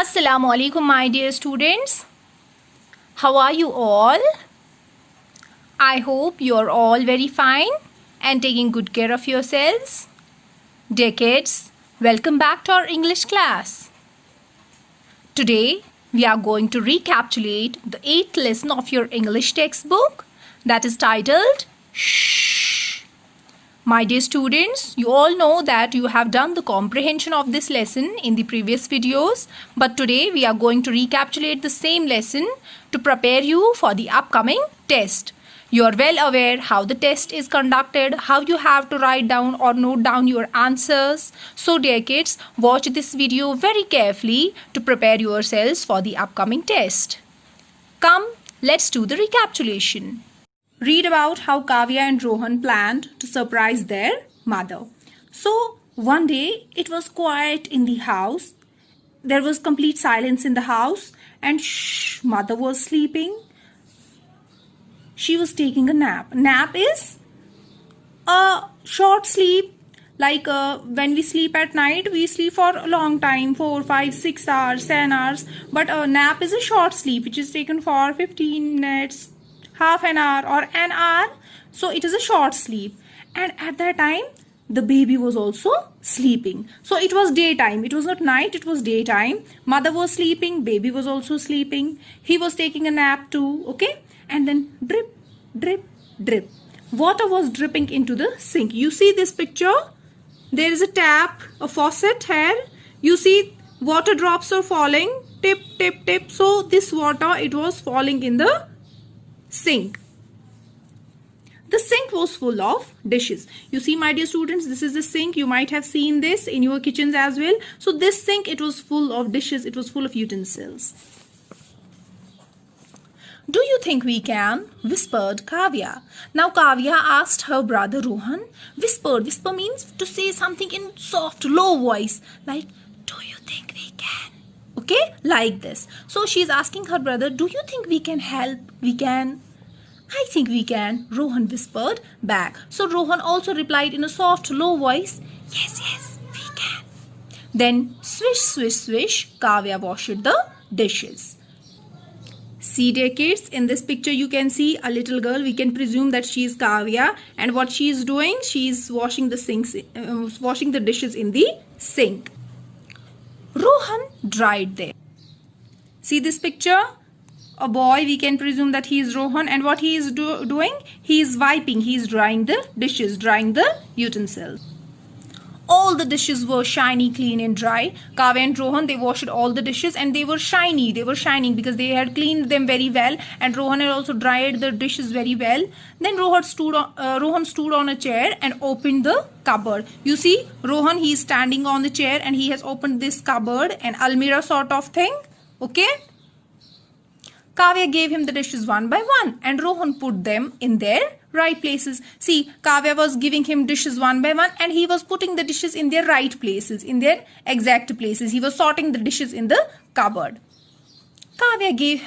Assalamu alaikum, my dear students. How are you all? I hope you're all very fine and taking good care of yourselves. Dear kids, welcome back to our English class. Today, we are going to recapitulate the 8th lesson of your English textbook that is titled Shh. My dear students, you all know that you have done the comprehension of this lesson in the previous videos, but today we are going to recapitulate the same lesson to prepare you for the upcoming test. You are well aware how the test is conducted, how you have to write down or note down your answers. So dear kids, watch this video very carefully to prepare yourselves for the upcoming test. Come, let's do the recapitulation. Read about how Kavya and Rohan planned to surprise their mother. So, one day it was quiet in the house. There was complete silence in the house and mother was sleeping. She was taking a nap. Nap is a short sleep. Like when we sleep at night, we sleep for a long time, 4, 5, 6 hours, 10 hours. But a nap is a short sleep which is taken for 15 minutes, half an hour or an hour. So it is a short sleep, and at that time the baby was also sleeping. So it was daytime, it was not night, it was daytime. Mother was sleeping, baby was also sleeping, he was taking a nap too. Okay, and then drip drip drip, water was dripping into the sink. You see this picture, there is a tap, a faucet here. You see water drops are falling, tip tip tip. So this water, it was falling in the sink. The sink was full of dishes. You see, my dear students, this is the sink. You might have seen this in your kitchens as well. So this sink, it was full of dishes, it was full of utensils. Do you think we can? Whispered Kavya. Now Kavya asked her brother Rohan. Whispered. Whisper means to say something in soft, low voice. Like, do you think we can? Okay, like this. So she's asking her brother, do you think we can help? We can? I think we can, Rohan whispered back. So Rohan also replied in a soft, low voice, yes, yes, we can. Then swish, swish, swish, Kavya washed the dishes. See dear kids, in this picture you can see a little girl. We can presume that she is Kavya, and what she is doing, she is washing the washing the dishes in the sink. Rohan dried there. See this picture? A boy, we can presume that he is Rohan, and what he is doing? He is wiping, he is drying the dishes, drying the utensils. All the dishes were shiny, clean and dry. Kavya and Rohan, they washed all the dishes and they were shiny. They were shining because they had cleaned them very well, and Rohan had also dried the dishes very well. Then Rohan stood on a chair and opened the cupboard. You see, Rohan, he is standing on the chair and he has opened this cupboard, an almirah sort of thing. Okay. Kavya gave him the dishes one by one and Rohan put them in their right places. See, Kavya was giving him dishes one by one and he was putting the dishes in their right places, in their exact places. He was sorting the dishes in the cupboard. Kavya gave,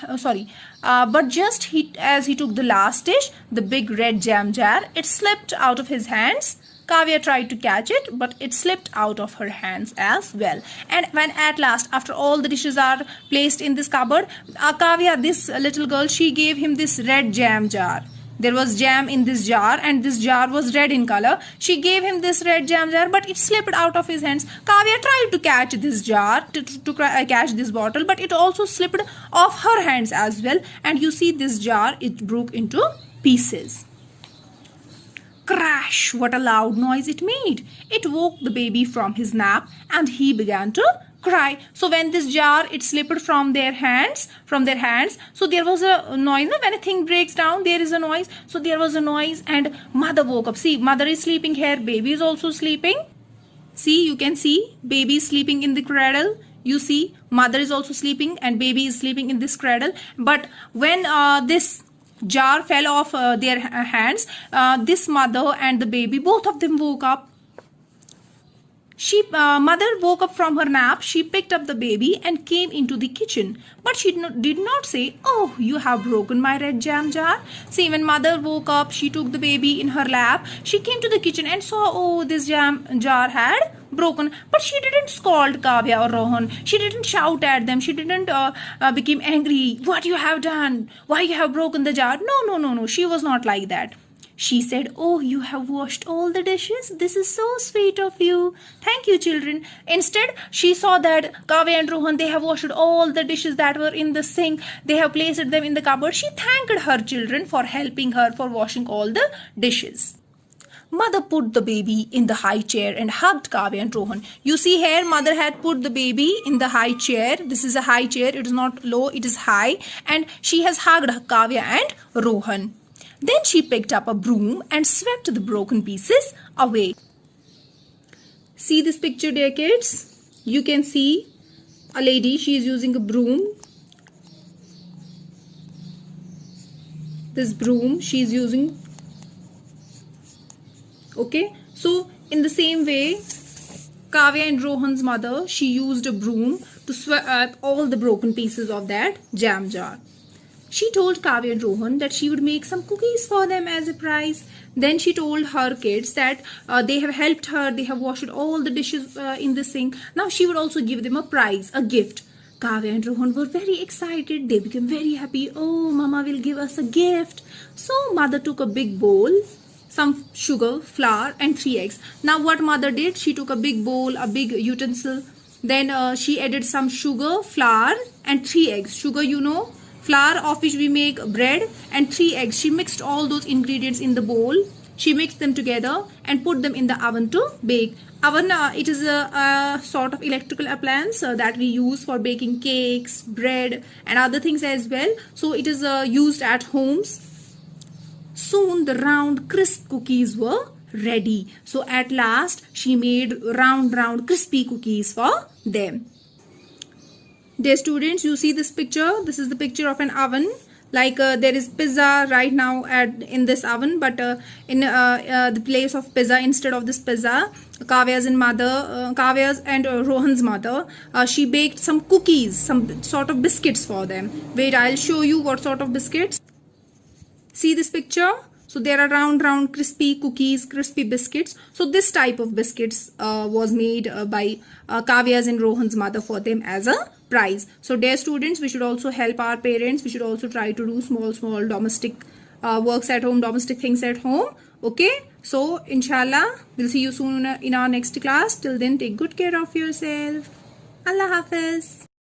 but just as he took the last dish, the big red jam jar, it slipped out of his hands. Kavya tried to catch it, but it slipped out of her hands as well. And when at last, after all the dishes are placed in this cupboard, Kavya, this little girl, she gave him this red jam jar. There was jam in this jar and this jar was red in color. She gave him this red jam jar, but it slipped out of his hands. Kavya tried to catch this jar, to catch this bottle, but it also slipped off her hands as well. And you see this jar, it broke into pieces. Crash! What a loud noise it made. It woke the baby from his nap and he began to cry. So when this jar, it slipped from their hands, so there was a noise. When a thing breaks down, there is a noise. So there was a noise and mother woke up. See, mother is sleeping here, baby is also sleeping. See, you can see baby is sleeping in the cradle. You see, mother is also sleeping and baby is sleeping in this cradle. But when this jar fell off their hands, this mother and the baby, both of them woke up. Mother woke up from her nap. She picked up the baby and came into the kitchen, but she did not say, oh, you have broken my red jam jar. See, when mother woke up, she took the baby in her lap. She came to the kitchen and saw, oh, this jam jar had broken. But she didn't scold Kavya or Rohan. She didn't shout at them. She didn't become angry. What you have done? Why you have broken the jar? No, no, no, no. She was not like that. She said, "Oh, you have washed all the dishes? This is so sweet of you. Thank you, children." Instead, she saw that Kavya and Rohan, they have washed all the dishes that were in the sink. They have placed them in the cupboard. She thanked her children for helping her for washing all the dishes. Mother put the baby in the high chair and hugged Kavya and Rohan. You see here, mother had put the baby in the high chair. This is a high chair. It is not low, it is high. And she has hugged Kavya and Rohan. Then she picked up a broom and swept the broken pieces away. See this picture, dear kids? You can see a lady, she is using a broom. This broom she is using. Okay, so in the same way, Kavya and Rohan's mother, she used a broom to sweep all the broken pieces of that jam jar. She told Kavya and Rohan that she would make some cookies for them as a prize. Then she told her kids that they have helped her, they have washed all the dishes in the sink. Now she would also give them a prize, a gift. Kavya and Rohan were very excited. They became very happy. Oh, Mama will give us a gift. So mother took a big bowl, some sugar, flour and 3 eggs. Now what mother did, she took a big bowl, a big utensil. Then she added some sugar, flour and 3 eggs. Sugar, you know, flour of which we make bread, and 3 eggs. She mixed all those ingredients in the bowl. She mixed them together and put them in the oven to bake. Oven, it is a sort of electrical appliance that we use for baking cakes, bread and other things as well. So it is used at homes. Soon the round crisp cookies were ready. So at last she made round crispy cookies for them. Dear students, you see this picture. This is the picture of an oven. Like there is pizza right now in this oven, but in the place of pizza, instead of this pizza, Kavya's and Rohan's mother, she baked some cookies, some sort of biscuits for them. Wait, I'll show you what sort of biscuits. See this picture? So there are round crispy cookies, crispy biscuits. So this type of biscuits was made by Kavya's and Rohan's mother for them as a prize. So dear students, we should also help our parents. We should also try to do small domestic works at home, domestic things at home. Okay. So inshallah, we'll see you soon in our next class. Till then, take good care of yourself. Allah Hafiz.